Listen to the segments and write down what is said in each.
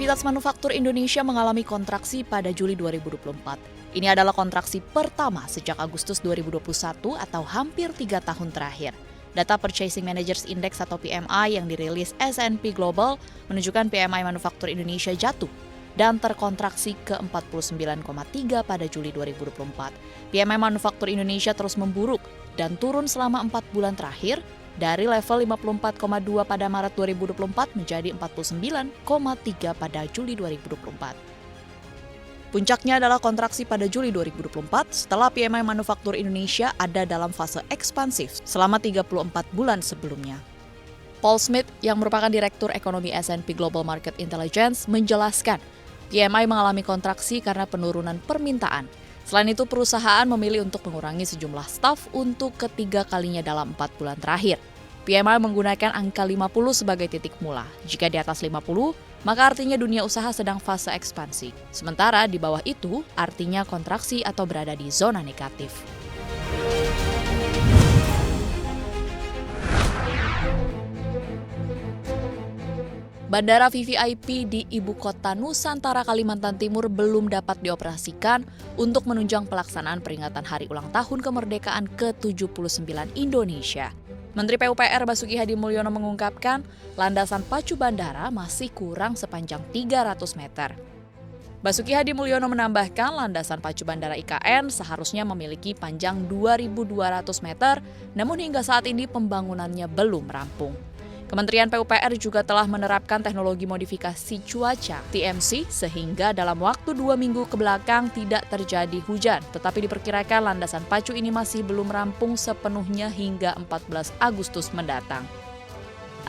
Komoditas manufaktur Indonesia mengalami kontraksi pada Juli 2024. Ini adalah kontraksi pertama sejak Agustus 2021 atau hampir 3 tahun terakhir. Data Purchasing Managers Index atau PMI yang dirilis S&P Global menunjukkan PMI manufaktur Indonesia jatuh dan terkontraksi ke 49,3 pada Juli 2024. PMI manufaktur Indonesia terus memburuk dan turun selama 4 bulan terakhir dari level 54,2 pada Maret 2024 menjadi 49,3 pada Juli 2024. Puncaknya adalah kontraksi pada Juli 2024 setelah PMI manufaktur Indonesia ada dalam fase ekspansif selama 34 bulan sebelumnya. Paul Smith yang merupakan Direktur Ekonomi S&P Global Market Intelligence menjelaskan PMI mengalami kontraksi karena penurunan permintaan. Selain itu, perusahaan memilih untuk mengurangi sejumlah staf untuk ketiga kalinya dalam 4 bulan terakhir. PMI menggunakan angka 50 sebagai titik mula. Jika di atas 50, maka artinya dunia usaha sedang fase ekspansi. Sementara di bawah itu, artinya kontraksi atau berada di zona negatif. Bandara VVIP di Ibu Kota Nusantara Kalimantan Timur belum dapat dioperasikan untuk menunjang pelaksanaan peringatan Hari Ulang Tahun Kemerdekaan ke-79 Indonesia. Menteri PUPR Basuki Hadimulyono mengungkapkan landasan pacu bandara masih kurang sepanjang 300 meter. Basuki Hadimulyono menambahkan landasan pacu bandara IKN seharusnya memiliki panjang 2.200 meter, namun hingga saat ini pembangunannya belum rampung. Kementerian PUPR juga telah menerapkan teknologi modifikasi cuaca (TMC) sehingga dalam waktu 2 minggu kebelakang tidak terjadi hujan. Tetapi diperkirakan landasan pacu ini masih belum rampung sepenuhnya hingga 14 Agustus mendatang.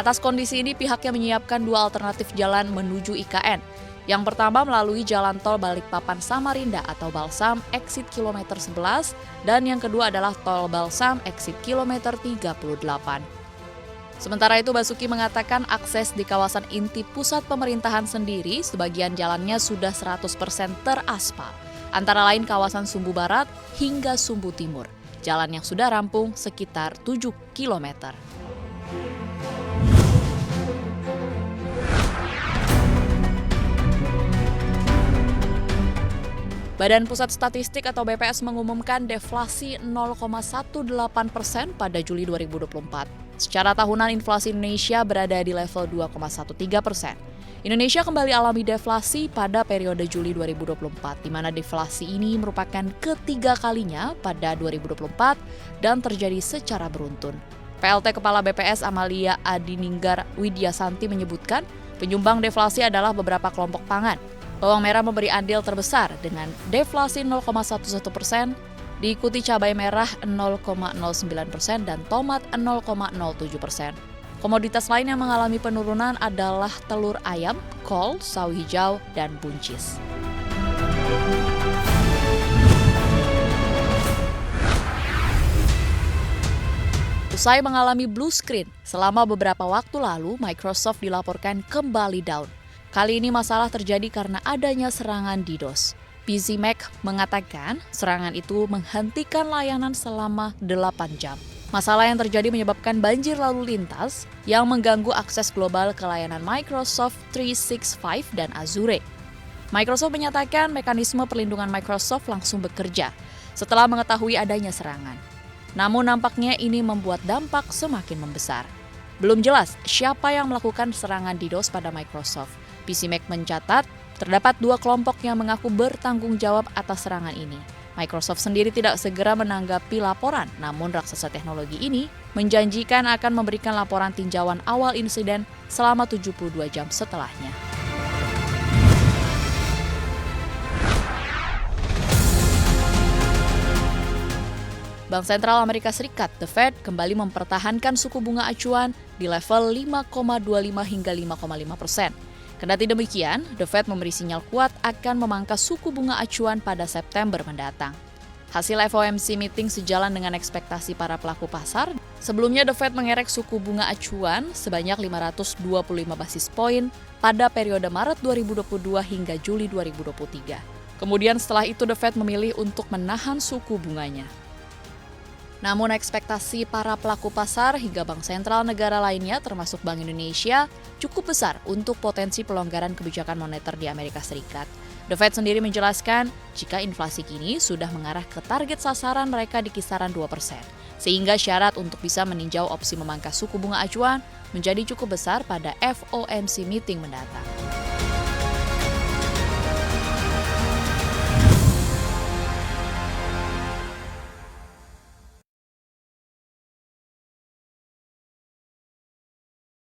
Atas kondisi ini pihaknya menyiapkan 2 alternatif jalan menuju IKN. Yang pertama melalui jalan tol Balikpapan Samarinda atau Balsam exit kilometer 11 dan yang kedua adalah tol Balsam exit kilometer 38. Sementara itu Basuki mengatakan akses di kawasan inti pusat pemerintahan sendiri sebagian jalannya sudah 100% teraspal, antara lain kawasan Sumbu Barat hingga Sumbu Timur. Jalan yang sudah rampung sekitar 7 km. Badan Pusat Statistik atau BPS mengumumkan deflasi 0,18% pada Juli 2024. Secara tahunan inflasi Indonesia berada di level 2,13%. Indonesia kembali alami deflasi pada periode Juli 2024, di mana deflasi ini merupakan ketiga kalinya pada 2024 dan terjadi secara beruntun. PLT Kepala BPS Amalia Adininggar Widyasanti menyebutkan penyumbang deflasi adalah beberapa kelompok pangan. Bawang merah memberi andil terbesar dengan deflasi 0,11%, diikuti cabai merah 0,09% dan tomat 0,07%. Komoditas lain yang mengalami penurunan adalah telur ayam, kol, sawi hijau, dan buncis. Usai mengalami blue screen, selama beberapa waktu lalu Microsoft dilaporkan kembali down. Kali ini masalah terjadi karena adanya serangan DDoS. PC Mac mengatakan serangan itu menghentikan layanan selama 8 jam. Masalah yang terjadi menyebabkan banjir lalu lintas yang mengganggu akses global ke layanan Microsoft 365 dan Azure. Microsoft menyatakan mekanisme perlindungan Microsoft langsung bekerja setelah mengetahui adanya serangan. Namun nampaknya ini membuat dampak semakin membesar. Belum jelas siapa yang melakukan serangan DDoS pada Microsoft. PC Mac mencatat terdapat 2 kelompok yang mengaku bertanggung jawab atas serangan ini. Microsoft sendiri tidak segera menanggapi laporan, namun raksasa teknologi ini menjanjikan akan memberikan laporan tinjauan awal insiden selama 72 jam setelahnya. Bank Sentral Amerika Serikat, The Fed, kembali mempertahankan suku bunga acuan di level 5,25 hingga 5,5%. Kendati demikian, The Fed memberi sinyal kuat akan memangkas suku bunga acuan pada September mendatang. Hasil FOMC meeting sejalan dengan ekspektasi para pelaku pasar. Sebelumnya, The Fed mengerek suku bunga acuan sebanyak 525 basis poin pada periode Maret 2022 hingga Juli 2023. Kemudian setelah itu, The Fed memilih untuk menahan suku bunganya. Namun ekspektasi para pelaku pasar hingga bank sentral negara lainnya termasuk Bank Indonesia cukup besar untuk potensi pelonggaran kebijakan moneter di Amerika Serikat. The Fed sendiri menjelaskan jika inflasi kini sudah mengarah ke target sasaran mereka di kisaran 2%, sehingga syarat untuk bisa meninjau opsi memangkas suku bunga acuan menjadi cukup besar pada FOMC meeting mendatang.